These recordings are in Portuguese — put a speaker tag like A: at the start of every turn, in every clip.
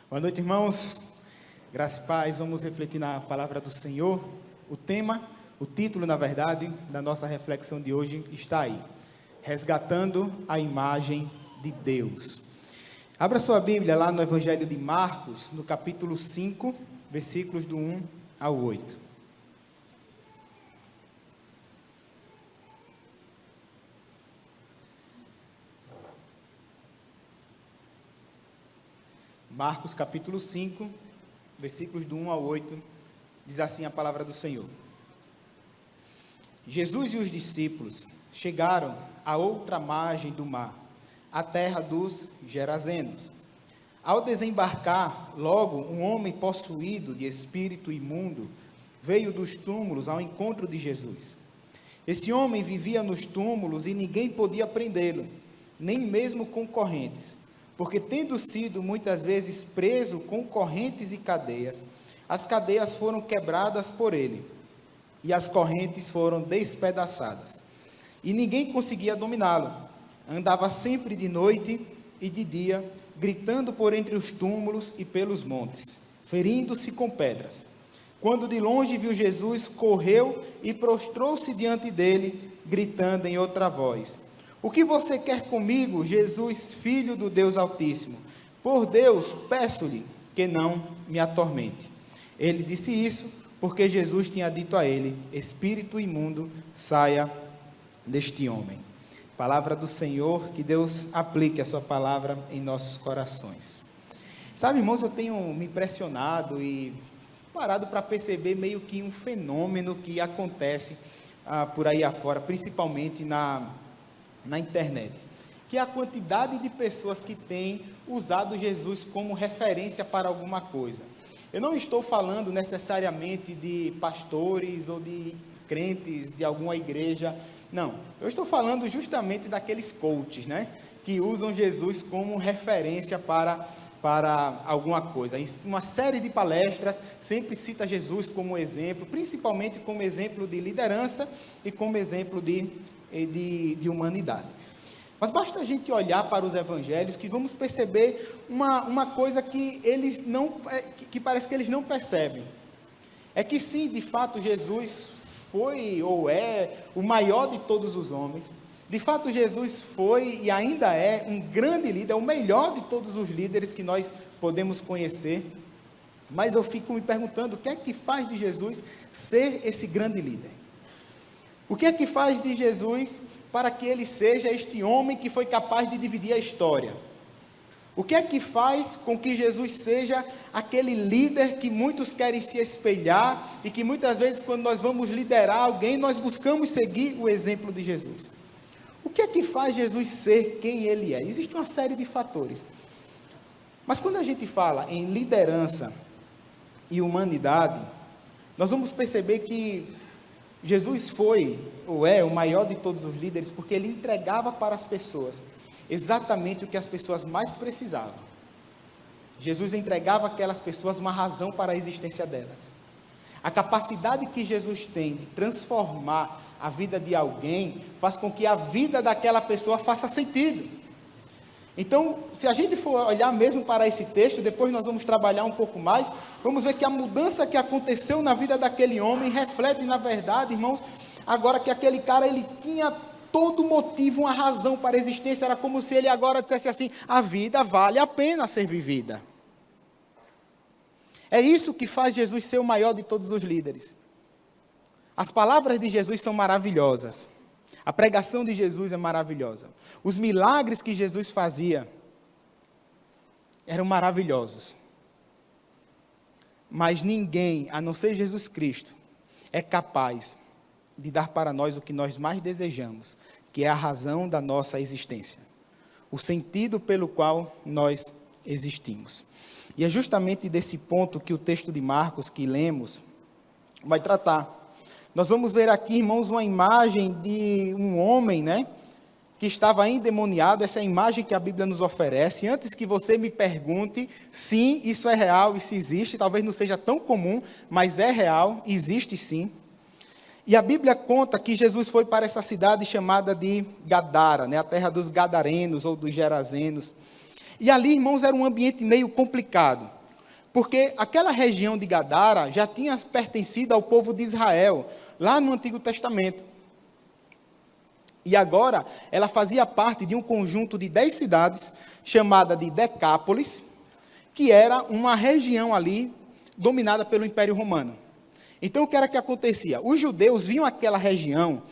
A: Boa noite, irmãos. Graça e paz. Vamos refletir na palavra do Senhor. O título, na verdade, da nossa reflexão de hoje está aí: Resgatando a imagem de Deus. Abra sua Bíblia lá no Evangelho de Marcos, no capítulo 5, versículos do 1 ao 8. Marcos capítulo 5, versículos do 1 ao 8, diz assim a palavra do Senhor. Jesus e os discípulos chegaram à outra margem do mar, a terra dos Gerazenos. Ao desembarcar, logo um homem possuído de espírito imundo veio dos túmulos ao encontro de Jesus. Esse homem vivia nos túmulos e ninguém podia prendê-lo, nem mesmo com correntes, porque tendo sido muitas vezes preso com correntes e cadeias, as cadeias foram quebradas por ele, e as correntes foram despedaçadas. E ninguém conseguia dominá-lo. Andava sempre de noite e de dia, gritando por entre os túmulos e pelos montes, ferindo-se com pedras. Quando de longe viu Jesus, correu e prostrou-se diante dele, gritando em outra voz: O que você quer comigo, Jesus, Filho do Deus Altíssimo? Por Deus, peço-lhe que não me atormente. Ele disse isso porque Jesus tinha dito a ele: Espírito imundo, saia deste homem. Palavra do Senhor, que Deus aplique a sua palavra em nossos corações. Sabe, irmãos, eu tenho me impressionado e parado para perceber meio que um fenômeno que acontece por aí afora, principalmente na internet, que é a quantidade de pessoas que têm usado Jesus como referência para alguma coisa. Eu não estou falando necessariamente de pastores ou de crentes de alguma igreja, não. Eu estou falando justamente daqueles coaches, né, que usam Jesus como referência para alguma coisa. Em uma série de palestras, sempre cita Jesus como exemplo, principalmente como exemplo de liderança e como exemplo de humanidade. Mas basta a gente olhar para os evangelhos que vamos perceber uma coisa que que parece que eles não percebem. É que sim, de fato, Jesus foi ou é o maior de todos os homens. De fato, Jesus foi e ainda é um grande líder, o melhor de todos os líderes que nós podemos conhecer. Mas eu fico me perguntando, o que é que faz de Jesus ser esse grande líder? O que é que faz de Jesus para que ele seja este homem que foi capaz de dividir a história? O que é que faz com que Jesus seja aquele líder que muitos querem se espelhar e que muitas vezes, quando nós vamos liderar alguém, nós buscamos seguir o exemplo de Jesus? O que é que faz Jesus ser quem ele é? Existe uma série de fatores. Mas quando a gente fala em liderança e humanidade, nós vamos perceber que Jesus foi, ou é, o maior de todos os líderes, porque ele entregava para as pessoas exatamente o que as pessoas mais precisavam. Jesus entregava àquelas pessoas uma razão para a existência delas. A capacidade que Jesus tem de transformar a vida de alguém faz com que a vida daquela pessoa faça sentido. Então, se a gente for olhar mesmo para esse texto, depois nós vamos trabalhar um pouco mais, vamos ver que a mudança que aconteceu na vida daquele homem reflete, na verdade, irmãos, agora que aquele cara, ele tinha todo motivo, uma razão para a existência, era como se ele agora dissesse assim: a vida vale a pena ser vivida. É isso que faz Jesus ser o maior de todos os líderes. As palavras de Jesus são maravilhosas. A pregação de Jesus é maravilhosa. Os milagres que Jesus fazia eram maravilhosos. Mas ninguém, a não ser Jesus Cristo, é capaz de dar para nós o que nós mais desejamos, que é a razão da nossa existência. O sentido pelo qual nós existimos. E é justamente desse ponto que o texto de Marcos que lemos vai tratar. Nós vamos ver aqui, irmãos, uma imagem de um homem, né, que estava endemoniado. Essa é a imagem que a Bíblia nos oferece. Antes que você me pergunte, sim, isso é real, isso existe. Talvez não seja tão comum, mas é real, existe sim. E a Bíblia conta que Jesus foi para essa cidade chamada de Gadara, né, a terra dos Gadarenos ou dos Gerazenos. E ali, irmãos, era um ambiente meio complicado, porque aquela região de Gadara já tinha pertencido ao povo de Israel, lá no Antigo Testamento. E agora, ela fazia parte de um conjunto de 10 cidades, chamada de Decápolis, que era uma região ali, dominada pelo Império Romano. Então, o que era que acontecia? Os judeus viam aquela região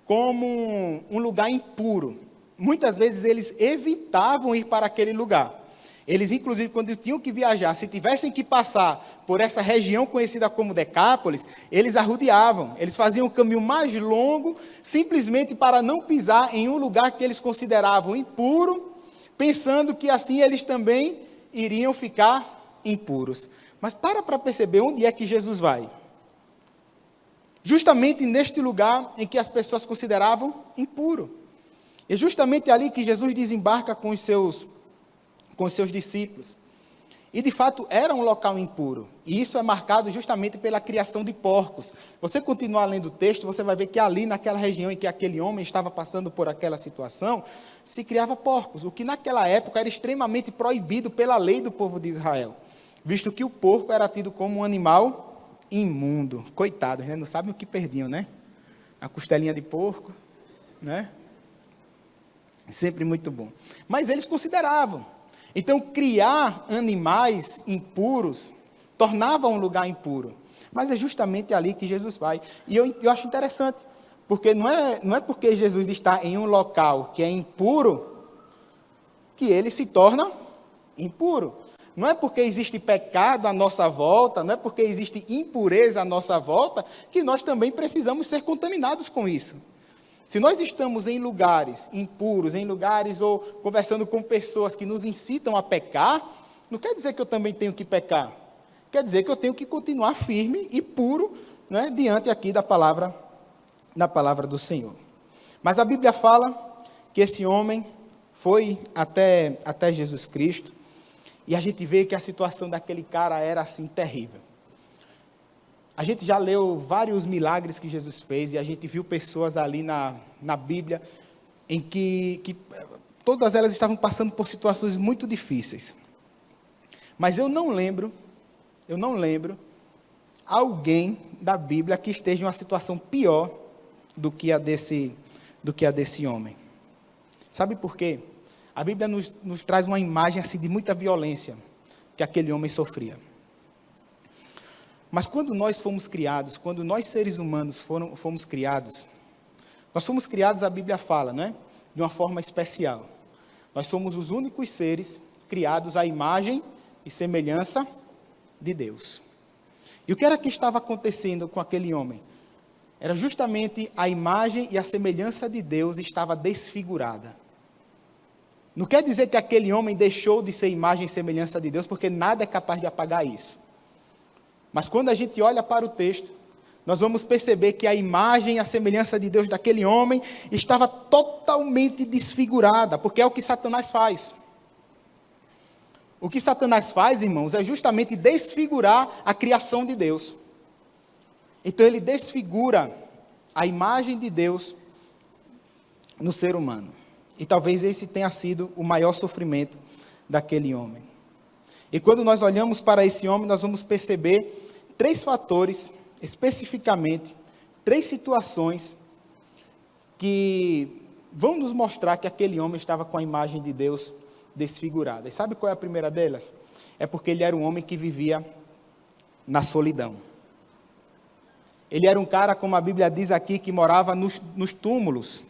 A: como um lugar impuro. Muitas vezes eles evitavam ir para aquele lugar. Eles, inclusive, quando tinham que viajar, se tivessem que passar por essa região conhecida como Decápolis, eles arrodeavam, eles faziam o caminho mais longo, simplesmente para não pisar em um lugar que eles consideravam impuro, pensando que assim eles também iriam ficar impuros. Mas para perceber onde é que Jesus vai. Justamente neste lugar em que as pessoas consideravam impuro. É justamente ali que Jesus desembarca com os seus discípulos. E, de fato, era um local impuro. E isso é marcado justamente pela criação de porcos. Você continuar lendo o texto, você vai ver que ali, naquela região em que aquele homem estava passando por aquela situação, se criava porcos, o que naquela época era extremamente proibido pela lei do povo de Israel, visto que o porco era tido como um animal imundo. Coitados, né? Não sabem o que perdiam, né? A costelinha de porco, né? Sempre muito bom. Mas eles consideravam. Então, criar animais impuros tornava um lugar impuro. Mas é justamente ali que Jesus vai. E eu acho interessante, porque não é porque Jesus está em um local que é impuro que ele se torna impuro. Não é porque existe pecado à nossa volta, não é porque existe impureza à nossa volta, que nós também precisamos ser contaminados com isso. Se nós estamos em lugares impuros, em lugares ou conversando com pessoas que nos incitam a pecar, não quer dizer que eu também tenho que pecar. Quer dizer que eu tenho que continuar firme e puro, né, diante aqui da palavra do Senhor. Mas a Bíblia fala que esse homem foi até Jesus Cristo, e a gente vê que a situação daquele cara era assim terrível. A gente já leu vários milagres que Jesus fez, e a gente viu pessoas ali na Bíblia, em que todas elas estavam passando por situações muito difíceis. Mas eu não lembro alguém da Bíblia que esteja em uma situação pior do que a desse homem. Sabe por quê? A Bíblia nos traz uma imagem assim de muita violência que aquele homem sofria. Mas quando nós fomos criados, quando nós seres humanos fomos criados, a Bíblia fala, né, de uma forma especial. Nós somos os únicos seres criados à imagem e semelhança de Deus. E o que era que estava acontecendo com aquele homem? Era justamente a imagem e a semelhança de Deus estava desfigurada. Não quer dizer que aquele homem deixou de ser imagem e semelhança de Deus, porque nada é capaz de apagar isso. Mas quando a gente olha para o texto, nós vamos perceber que a imagem e a semelhança de Deus daquele homem estava totalmente desfigurada, porque é o que Satanás faz. O que Satanás faz, irmãos, é justamente desfigurar a criação de Deus. Então ele desfigura a imagem de Deus no ser humano. E talvez esse tenha sido o maior sofrimento daquele homem. E quando nós olhamos para esse homem, nós vamos perceber 3 fatores, especificamente, 3 situações que vão nos mostrar que aquele homem estava com a imagem de Deus desfigurada. E sabe qual é a primeira delas? É porque ele era um homem que vivia na solidão. Ele era um cara, como a Bíblia diz aqui, que morava nos túmulos.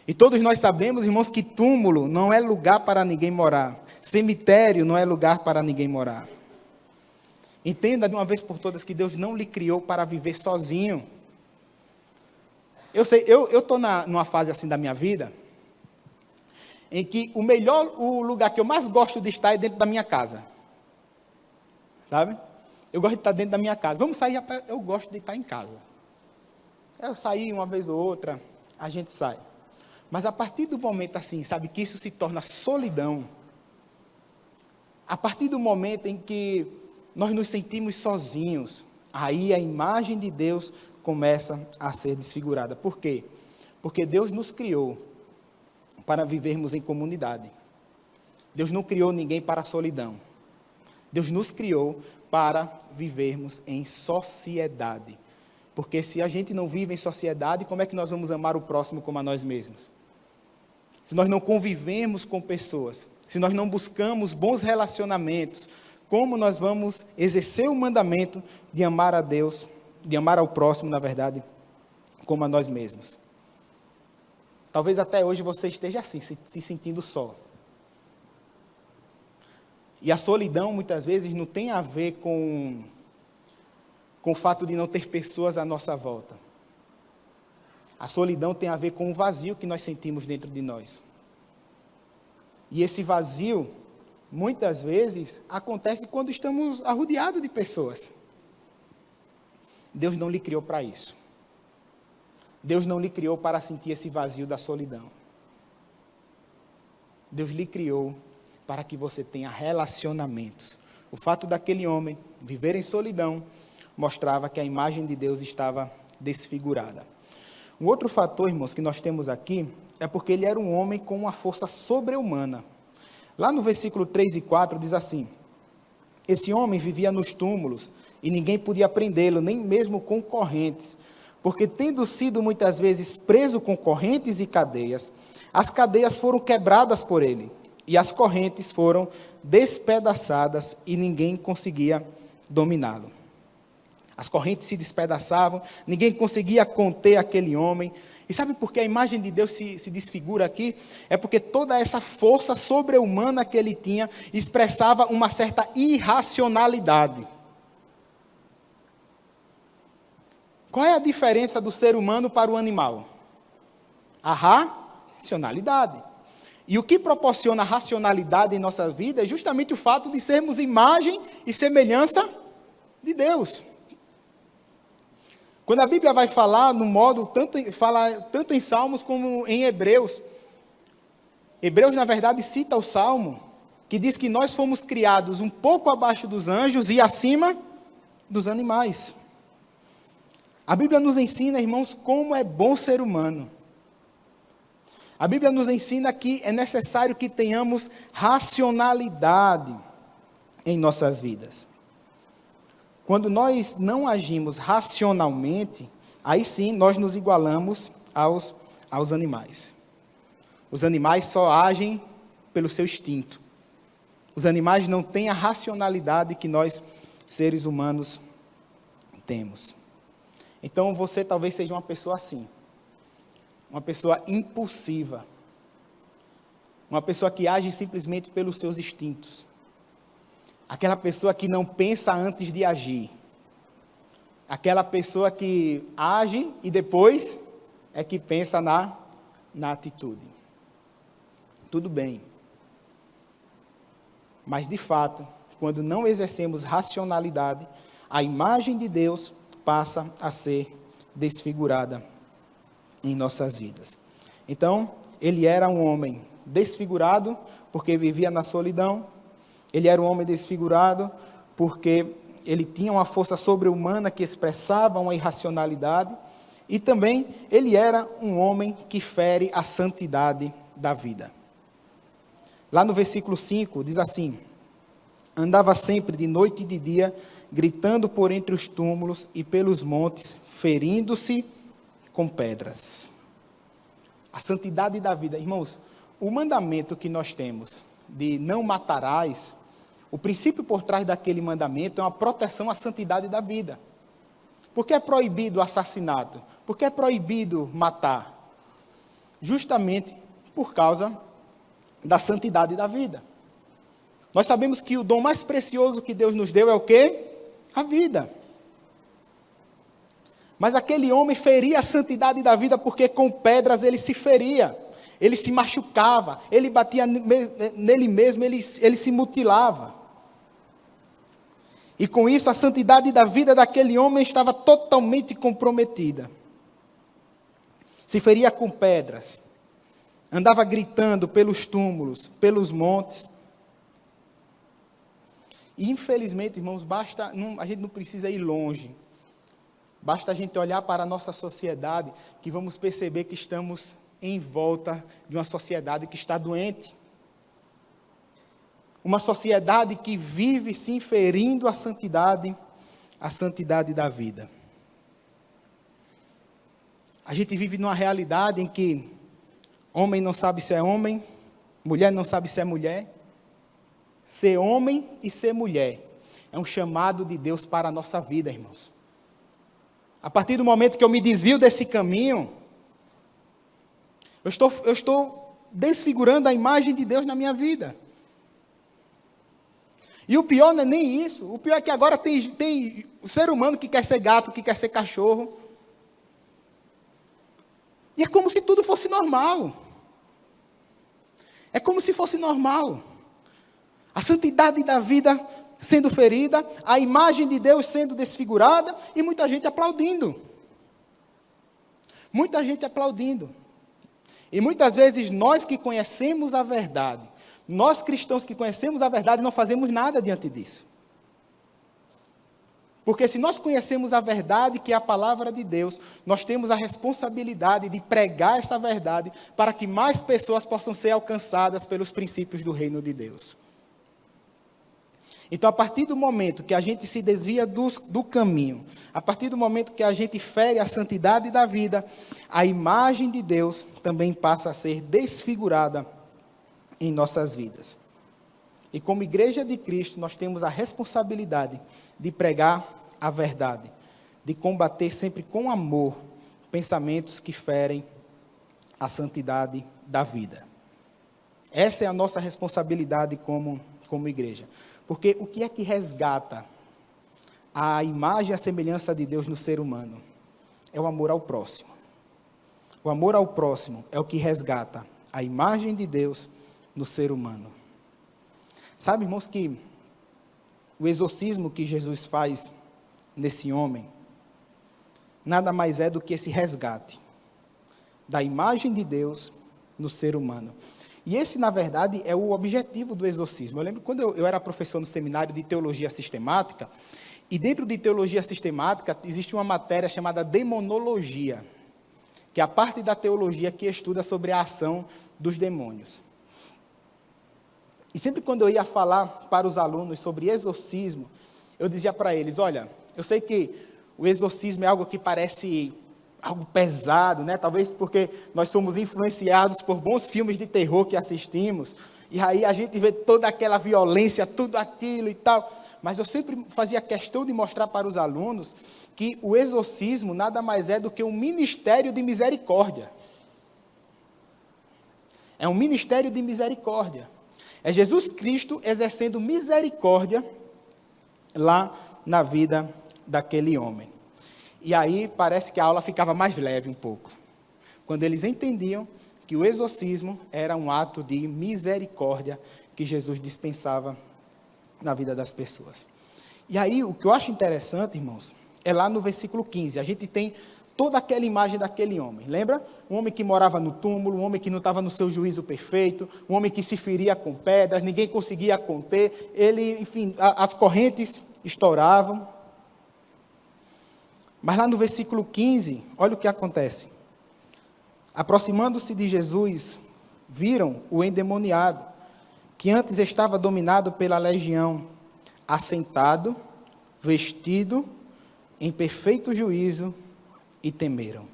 A: E todos nós sabemos, irmãos, que túmulo não é lugar para ninguém morar. Cemitério não é lugar para ninguém morar. Entenda de uma vez por todas que Deus não lhe criou para viver sozinho. Eu sei, eu estou numa fase assim da minha vida, em que o lugar que eu mais gosto de estar é dentro da minha casa. Sabe? Eu gosto de estar dentro da minha casa. Vamos sair, eu gosto de estar em casa. Eu saí uma vez ou outra, a gente sai. Mas a partir do momento assim, sabe, que isso se torna solidão, a partir do momento em que nós nos sentimos sozinhos, aí a imagem de Deus começa a ser desfigurada. Por quê? Porque Deus nos criou para vivermos em comunidade. Deus não criou ninguém para a solidão. Deus nos criou para vivermos em sociedade. Porque se a gente não vive em sociedade, como é que nós vamos amar o próximo como a nós mesmos? Se nós não convivemos com pessoas, se nós não buscamos bons relacionamentos, como nós vamos exercer o mandamento de amar a Deus, de amar ao próximo, na verdade, como a nós mesmos? Talvez até hoje você esteja assim, se sentindo só. E a solidão, muitas vezes, não tem a ver com o fato de não ter pessoas à nossa volta. A solidão tem a ver com o vazio que nós sentimos dentro de nós. E esse vazio, muitas vezes, acontece quando estamos arrodeados de pessoas. Deus não lhe criou para isso. Deus não lhe criou para sentir esse vazio da solidão. Deus lhe criou para que você tenha relacionamentos. O fato daquele homem viver em solidão mostrava que a imagem de Deus estava desfigurada. Um outro fator, irmãos, que nós temos aqui, é porque ele era um homem com uma força sobre-humana. Lá no versículo 3 e 4 diz assim: esse homem vivia nos túmulos e ninguém podia prendê-lo, nem mesmo com correntes, porque tendo sido muitas vezes preso com correntes e cadeias, as cadeias foram quebradas por ele, e as correntes foram despedaçadas e ninguém conseguia dominá-lo. As correntes se despedaçavam, ninguém conseguia conter aquele homem. E sabe por que a imagem de Deus se desfigura aqui? É porque toda essa força sobre-humana que ele tinha expressava uma certa irracionalidade. Qual é a diferença do ser humano para o animal? A racionalidade. E o que proporciona a racionalidade em nossa vida é justamente o fato de sermos imagem e semelhança de Deus. Quando a Bíblia vai falar no modo, fala tanto em Salmos como em Hebreus. Hebreus, na verdade, cita o Salmo, que diz que nós fomos criados um pouco abaixo dos anjos e acima dos animais. A Bíblia nos ensina, irmãos, como é bom ser humano. A Bíblia nos ensina que é necessário que tenhamos racionalidade em nossas vidas. Quando nós não agimos racionalmente, aí sim nós nos igualamos aos animais. Os animais só agem pelo seu instinto. Os animais não têm a racionalidade que nós, seres humanos, temos. Então você talvez seja uma pessoa assim. Uma pessoa impulsiva. Uma pessoa que age simplesmente pelos seus instintos. Aquela pessoa que não pensa antes de agir. Aquela pessoa que age e depois é que pensa na atitude. Tudo bem. Mas, de fato, quando não exercemos racionalidade, a imagem de Deus passa a ser desfigurada em nossas vidas. Então, ele era um homem desfigurado porque vivia na solidão. Ele era um homem desfigurado porque ele tinha uma força sobre-humana que expressava uma irracionalidade. E também ele era um homem que fere a santidade da vida. Lá no versículo 5 diz assim: andava sempre de noite e de dia, gritando por entre os túmulos e pelos montes, ferindo-se com pedras. A santidade da vida. Irmãos, o mandamento que nós temos de não matarás, o princípio por trás daquele mandamento é uma proteção à santidade da vida. Por que é proibido o assassinato? Por que é proibido matar? Justamente por causa da santidade da vida. Nós sabemos que o dom mais precioso que Deus nos deu é o quê? A vida. Mas aquele homem feria a santidade da vida porque com pedras ele se feria. Ele se machucava, ele batia nele mesmo, ele se mutilava. E com isso a santidade da vida daquele homem estava totalmente comprometida. Se feria com pedras, andava gritando pelos túmulos, pelos montes. E infelizmente, irmãos, a gente não precisa ir longe. Basta a gente olhar para a nossa sociedade que vamos perceber que estamos em volta de uma sociedade que está doente. uma sociedade que vive se inferindo à santidade da vida. A gente vive numa realidade em que homem não sabe se é homem, mulher não sabe se é mulher. Ser homem e ser mulher é um chamado de Deus para a nossa vida, irmãos. A partir do momento que eu me desvio desse caminho, eu estou desfigurando a imagem de Deus na minha vida. E o pior não é nem isso. O pior é que agora tem o ser humano que quer ser gato, que quer ser cachorro. E é como se tudo fosse normal. É como se fosse normal. A santidade da vida sendo ferida, a imagem de Deus sendo desfigurada e muita gente aplaudindo. Muita gente aplaudindo. E muitas vezes nós que conhecemos a verdade, nós cristãos que conhecemos a verdade, não fazemos nada diante disso. Porque se nós conhecemos a verdade, que é a palavra de Deus, nós temos a responsabilidade de pregar essa verdade para que mais pessoas possam ser alcançadas pelos princípios do reino de Deus. Então, a partir do momento que a gente se desvia do caminho, a partir do momento que a gente fere a santidade da vida, a imagem de Deus também passa a ser desfigurada em nossas vidas. E como igreja de Cristo, nós temos a responsabilidade de pregar a verdade, de combater sempre com amor pensamentos que ferem a santidade da vida. Essa é a nossa responsabilidade como igreja. Porque o que é que resgata a imagem e a semelhança de Deus no ser humano? É o amor ao próximo. O amor ao próximo é o que resgata a imagem de Deus no ser humano. Sabe, irmãos, que o exorcismo que Jesus faz nesse homem nada mais é do que esse resgate da imagem de Deus no ser humano. E esse, na verdade, é o objetivo do exorcismo. Eu lembro quando eu era professor no seminário de teologia sistemática, e dentro de teologia sistemática existe uma matéria chamada demonologia, que é a parte da teologia que estuda sobre a ação dos demônios. E sempre quando eu ia falar para os alunos sobre exorcismo, eu dizia para eles, olha, eu sei que o exorcismo é algo que parece algo pesado, né? Talvez porque nós somos influenciados por bons filmes de terror que assistimos, e aí a gente vê toda aquela violência, tudo aquilo e tal, mas eu sempre fazia questão de mostrar para os alunos que o exorcismo nada mais é do que um ministério de misericórdia. É um ministério de misericórdia. É Jesus Cristo exercendo misericórdia lá na vida daquele homem. E aí parece que a aula ficava mais leve um pouco, quando eles entendiam que o exorcismo era um ato de misericórdia que Jesus dispensava na vida das pessoas. E aí o que eu acho interessante, irmãos, é lá no versículo 15, a gente tem toda aquela imagem daquele homem, lembra? Um homem que morava no túmulo, um homem que não estava no seu juízo perfeito, um homem que se feria com pedras, ninguém conseguia conter, ele, enfim, as correntes estouravam. Mas lá no versículo 15, olha o que acontece. Aproximando-se de Jesus, viram o endemoniado, que antes estava dominado pela legião, assentado, vestido, em perfeito juízo, e temeram.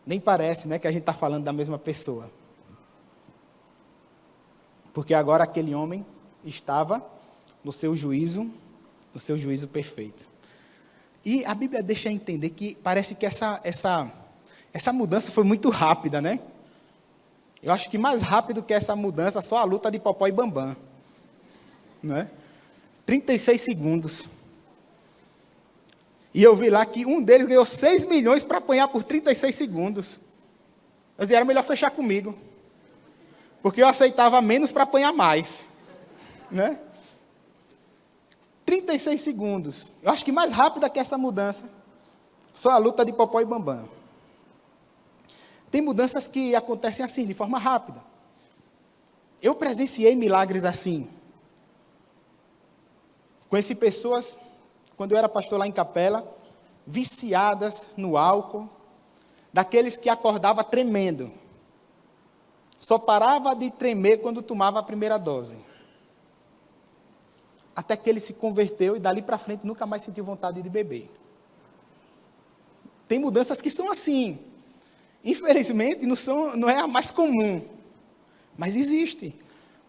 A: Nem parece, né, que a gente está falando da mesma pessoa. Porque agora aquele homem estava no seu juízo perfeito. E a Bíblia deixa entender que parece que essa mudança foi muito rápida, né? Eu acho que mais rápido que essa mudança, só a luta de Popó e Bambam. Não é? 36 segundos. E eu vi lá que um deles ganhou 6 milhões para apanhar por 36 segundos. Eu dizia, era melhor fechar comigo. Porque eu aceitava menos para apanhar mais. Né? 36 segundos. Eu acho que mais rápida que essa mudança, só a luta de Popó e Bambam. Tem mudanças que acontecem assim, de forma rápida. Eu presenciei milagres assim. Conheci pessoas, quando eu era pastor lá em Capela, viciadas no álcool, daqueles que acordava tremendo. só parava de tremer quando tomava a primeira dose. Até que ele se converteu e dali para frente nunca mais sentiu vontade de beber. Tem mudanças que são assim. Infelizmente, não é a mais comum, mas existe.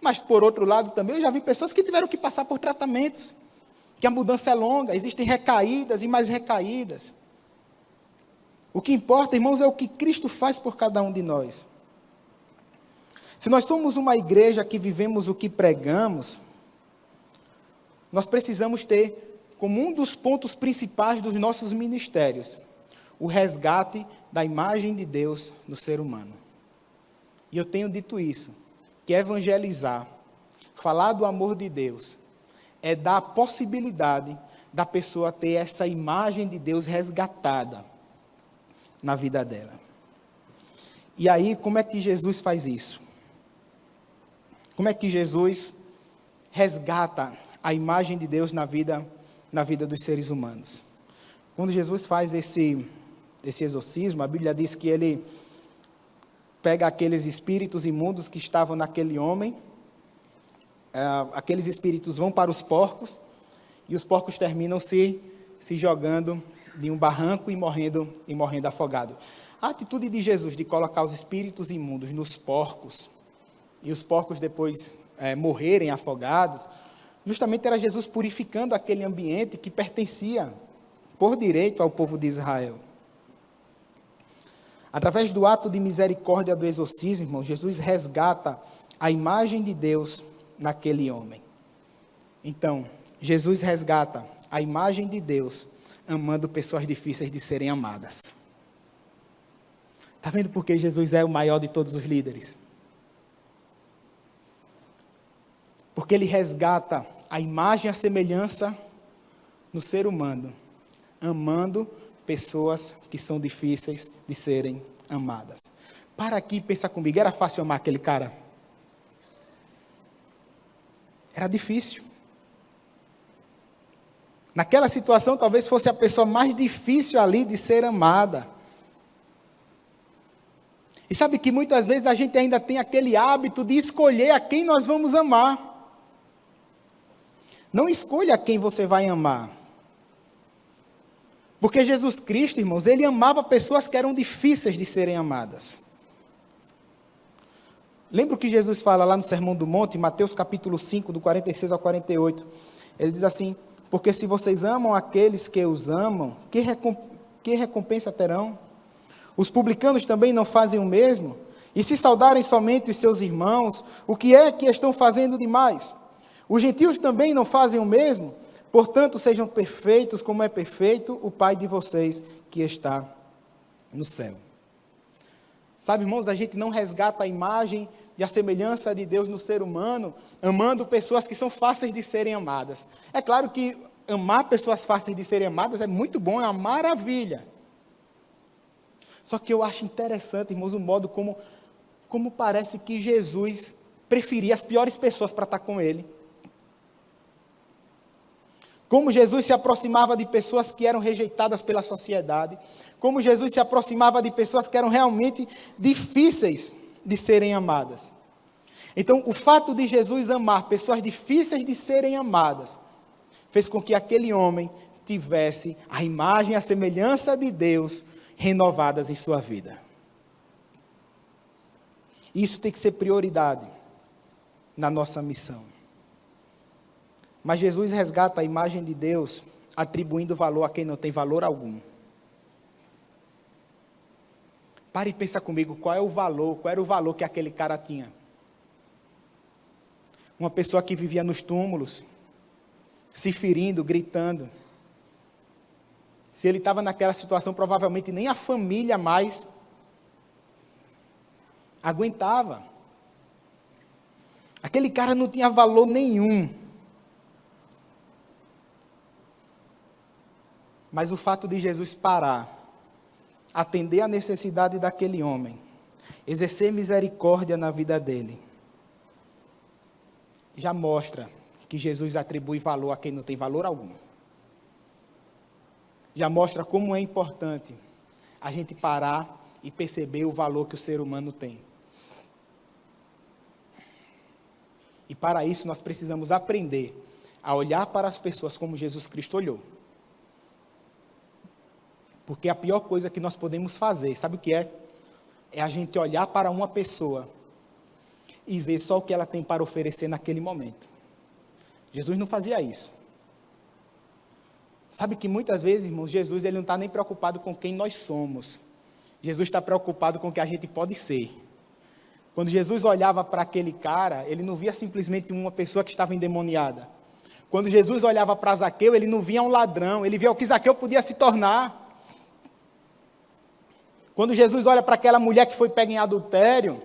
A: Mas, por outro lado, também eu já vi pessoas que tiveram que passar por tratamentos, que a mudança é longa, existem recaídas e mais recaídas. O que importa, irmãos, é o que Cristo faz por cada um de nós. Se nós somos uma igreja que vivemos o que pregamos, nós precisamos ter como um dos pontos principais dos nossos ministérios o resgate da imagem de Deus no ser humano. E eu tenho dito isso, que evangelizar, falar do amor de Deus, é dar a possibilidade da pessoa ter essa imagem de Deus resgatada na vida dela. E aí, como é que Jesus faz isso? Como é que Jesus resgata a imagem de Deus na vida dos seres humanos? Quando Jesus faz esse exorcismo, a Bíblia diz que ele pega aqueles espíritos imundos que estavam naquele homem, aqueles espíritos vão para os porcos, e os porcos terminam se jogando de um barranco e morrendo afogado. A atitude de Jesus de colocar os espíritos imundos nos porcos, e os porcos depois morrerem afogados, justamente era Jesus purificando aquele ambiente que pertencia por direito ao povo de Israel. Através do ato de misericórdia do exorcismo, irmão, Jesus resgata a imagem de Deus naquele homem. Então, Jesus resgata a imagem de Deus amando pessoas difíceis de serem amadas. Está vendo por que Jesus é o maior de todos os líderes? Porque ele resgata a imagem e a semelhança no ser humano, amando pessoas que são difíceis de serem amadas. Para aqui e pensa comigo, era fácil amar aquele cara? Era difícil. Naquela situação, talvez fosse a pessoa mais difícil ali de ser amada. E sabe que muitas vezes a gente ainda tem aquele hábito de escolher a quem nós vamos amar. Não escolha quem você vai amar. Porque Jesus Cristo, irmãos, ele amava pessoas que eram difíceis de serem amadas. Lembra o que Jesus fala lá no Sermão do Monte, Mateus capítulo 5, do 46 ao 48. Ele diz assim: porque se vocês amam aqueles que os amam, que recompensa terão? Os publicanos também não fazem o mesmo? E se saudarem somente os seus irmãos, o que é que estão fazendo demais? Os gentios também não fazem o mesmo? Portanto, sejam perfeitos como é perfeito o Pai de vocês que está no céu. Sabe, irmãos, a gente não resgata a imagem e a semelhança de Deus no ser humano, amando pessoas que são fáceis de serem amadas. É claro que amar pessoas fáceis de serem amadas é muito bom, é uma maravilha. Só que eu acho interessante, irmãos, o modo como parece que Jesus preferia as piores pessoas para estar com ele. Como Jesus se aproximava de pessoas que eram rejeitadas pela sociedade. Como Jesus se aproximava de pessoas que eram realmente difíceis de serem amadas. Então, o fato de Jesus amar pessoas difíceis de serem amadas, fez com que aquele homem tivesse a imagem e a semelhança de Deus renovadas em sua vida. Isso tem que ser prioridade na nossa missão. Mas Jesus resgata a imagem de Deus, atribuindo valor a quem não tem valor algum. Pare e pensa comigo, qual era o valor que aquele cara tinha? Uma pessoa que vivia nos túmulos, se ferindo, gritando. Se ele estava naquela situação, provavelmente nem a família mais aguentava. Aquele cara não tinha valor nenhum. Mas o fato de Jesus parar, atender a necessidade daquele homem, exercer misericórdia na vida dele, já mostra que Jesus atribui valor a quem não tem valor algum. Já mostra como é importante a gente parar e perceber o valor que o ser humano tem. E para isso nós precisamos aprender a olhar para as pessoas como Jesus Cristo olhou. Porque a pior coisa que nós podemos fazer, sabe o que é? É a gente olhar para uma pessoa e ver só o que ela tem para oferecer naquele momento. Jesus não fazia isso. Sabe que muitas vezes, irmãos, Jesus ele não está nem preocupado com quem nós somos. Jesus está preocupado com o que a gente pode ser. Quando Jesus olhava para aquele cara, ele não via simplesmente uma pessoa que estava endemoniada. Quando Jesus olhava para Zaqueu, ele não via um ladrão, ele via o que Zaqueu podia se tornar. Quando Jesus olha para aquela mulher que foi pega em adultério,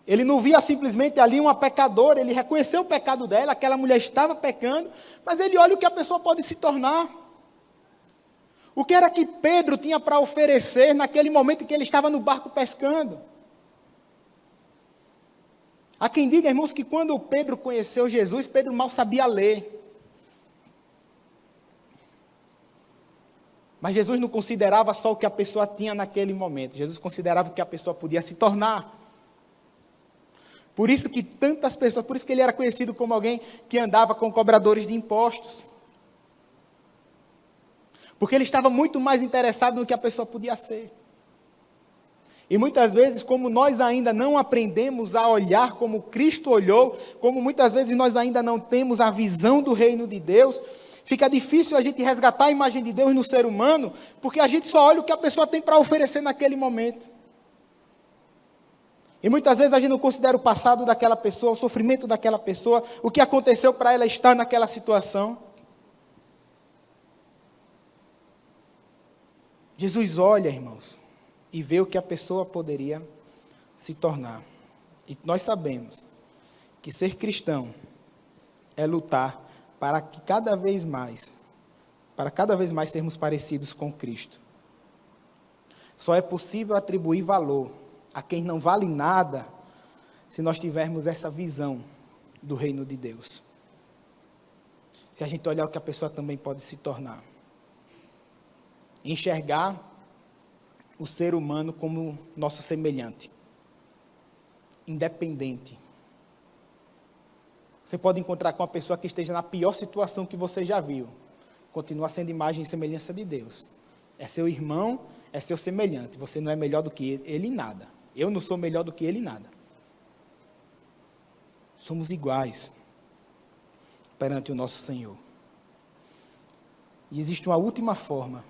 A: ele não via simplesmente ali uma pecadora, ele reconheceu o pecado dela, aquela mulher estava pecando, mas ele olha o que a pessoa pode se tornar. O que era que Pedro tinha para oferecer naquele momento em que ele estava no barco pescando? Há quem diga, irmãos, que quando Pedro conheceu Jesus, Pedro mal sabia ler. Mas Jesus não considerava só o que a pessoa tinha naquele momento, Jesus considerava o que a pessoa podia se tornar. Por isso que tantas pessoas, por isso que ele era conhecido como alguém que andava com cobradores de impostos. Porque ele estava muito mais interessado no que a pessoa podia ser. E muitas vezes, como nós ainda não aprendemos a olhar como Cristo olhou, como muitas vezes nós ainda não temos a visão do reino de Deus, fica difícil a gente resgatar a imagem de Deus no ser humano, porque a gente só olha o que a pessoa tem para oferecer naquele momento. E muitas vezes a gente não considera o passado daquela pessoa, o sofrimento daquela pessoa, o que aconteceu para ela estar naquela situação. Jesus olha, irmãos, e vê o que a pessoa poderia se tornar. E nós sabemos que ser cristão é lutar para cada vez mais sermos parecidos com Cristo. Só é possível atribuir valor a quem não vale nada se nós tivermos essa visão do reino de Deus. Se a gente olhar o que a pessoa também pode se tornar. Enxergar o ser humano como nosso semelhante, independente. Você pode encontrar com uma pessoa que esteja na pior situação que você já viu, continua sendo imagem e semelhança de Deus. É seu irmão, é seu semelhante, você não é melhor do que ele em nada. Eu não sou melhor do que ele em nada. Somos iguais perante o nosso Senhor. E existe uma última forma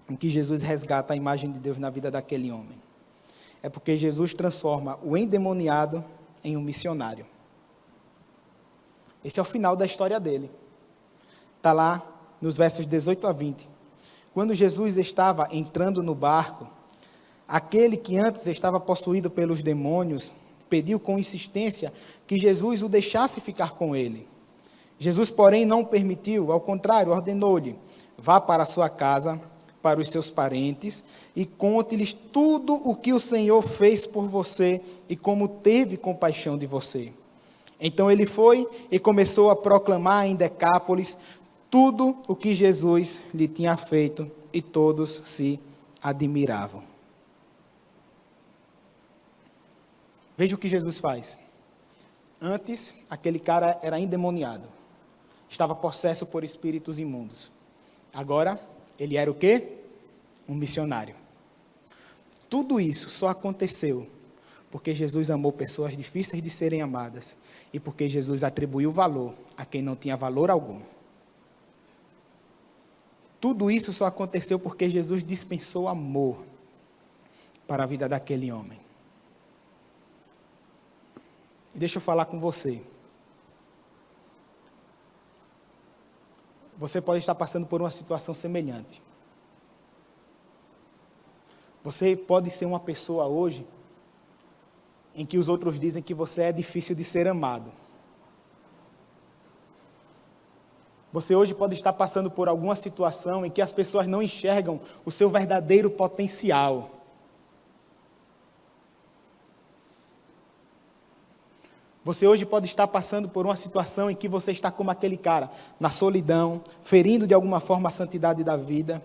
A: em que Jesus resgata a imagem de Deus na vida daquele homem. É porque Jesus transforma o endemoniado em um missionário. Esse é o final da história dele. Está lá nos versos 18 a 20. Quando Jesus estava entrando no barco, aquele que antes estava possuído pelos demônios pediu com insistência que Jesus o deixasse ficar com ele. Jesus, porém, não permitiu, ao contrário, ordenou-lhe: vá para a sua casa, para os seus parentes, e conte-lhes tudo o que o Senhor fez por você e como teve compaixão de você. Então ele foi e começou a proclamar em Decápolis tudo o que Jesus lhe tinha feito, e todos se admiravam. Veja o que Jesus faz. Antes, aquele cara era endemoniado. Estava possesso por espíritos imundos. Agora, ele era o quê? Um missionário. Tudo isso só aconteceu porque Jesus amou pessoas difíceis de serem amadas e porque Jesus atribuiu valor a quem não tinha valor algum. Tudo isso só aconteceu porque Jesus dispensou amor para a vida daquele homem. E deixa eu falar com você. Você pode estar passando por uma situação semelhante. Você pode ser uma pessoa hoje em que os outros dizem que você é difícil de ser amado. Você hoje pode estar passando por alguma situação em que as pessoas não enxergam o seu verdadeiro potencial. Você hoje pode estar passando por uma situação em que você está como aquele cara, na solidão, ferindo de alguma forma a santidade da vida,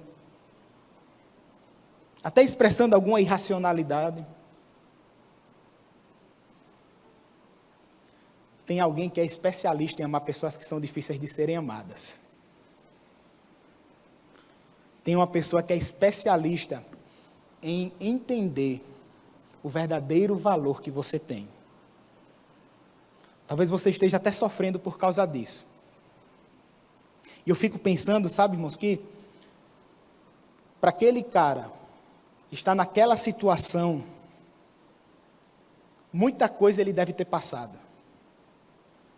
A: até expressando alguma irracionalidade. tem alguém que é especialista em amar pessoas que são difíceis de serem amadas. Tem uma pessoa que é especialista em entender o verdadeiro valor que você tem. Talvez você esteja até sofrendo por causa disso. E eu fico pensando, sabe, irmãos, que para aquele cara estar naquela situação, muita coisa ele deve ter passado.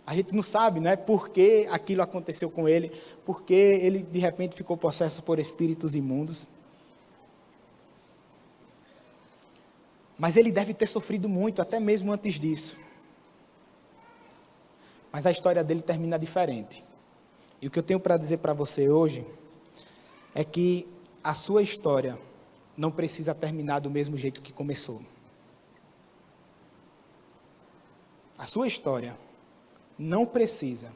A: A gente não sabe, né, por que aquilo aconteceu com ele, por que ele de repente ficou possesso por espíritos imundos. Mas ele deve ter sofrido muito, até mesmo antes disso. Mas a história dele termina diferente. E o que eu tenho para dizer para você hoje é que a sua história não precisa terminar do mesmo jeito que começou. A sua história não precisa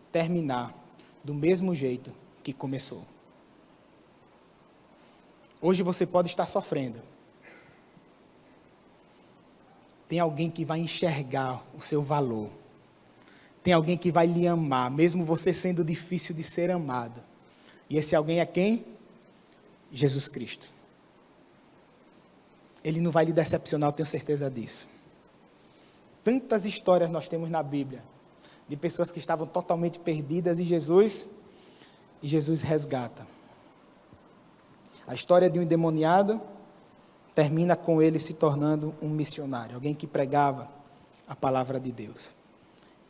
A: terminar do mesmo jeito que começou. Hoje você pode estar sofrendo. Tem alguém que vai enxergar o seu valor. Tem alguém que vai lhe amar, mesmo você sendo difícil de ser amado. E esse alguém é quem? Jesus Cristo. Ele não vai lhe decepcionar, eu tenho certeza disso. Tantas histórias nós temos na Bíblia, de pessoas que estavam totalmente perdidas e Jesus resgata. A história de um endemoniado termina com ele se tornando um missionário, alguém que pregava a palavra de Deus.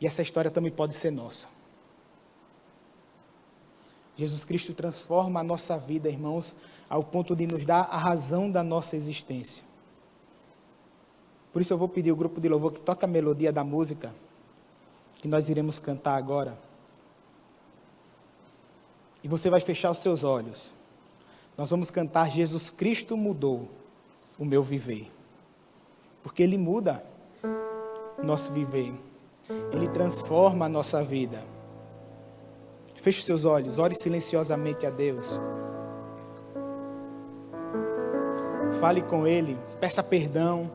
A: E essa história também pode ser nossa. Jesus Cristo transforma a nossa vida, irmãos, ao ponto de nos dar a razão da nossa existência. Por isso eu vou pedir ao grupo de louvor que toque a melodia da música, que nós iremos cantar agora. E você vai fechar os seus olhos. Nós vamos cantar Jesus Cristo mudou o meu viver. Porque Ele muda o nosso viver. Ele transforma a nossa vida. Feche os seus olhos, ore silenciosamente a Deus. Fale com Ele, peça perdão.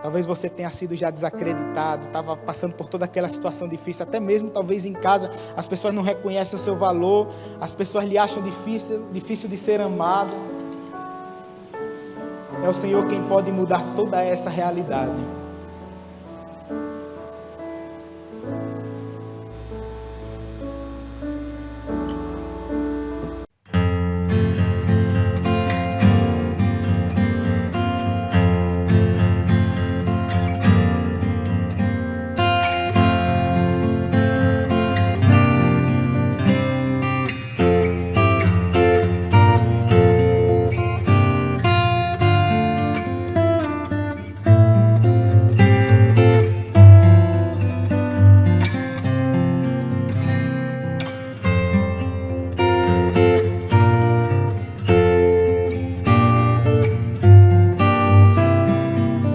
A: Talvez você tenha sido já desacreditado, estava passando por toda aquela situação difícil, até mesmo talvez em casa, as pessoas não reconhecem o seu valor, as pessoas lhe acham difícil de ser amado. É o Senhor quem pode mudar toda essa realidade.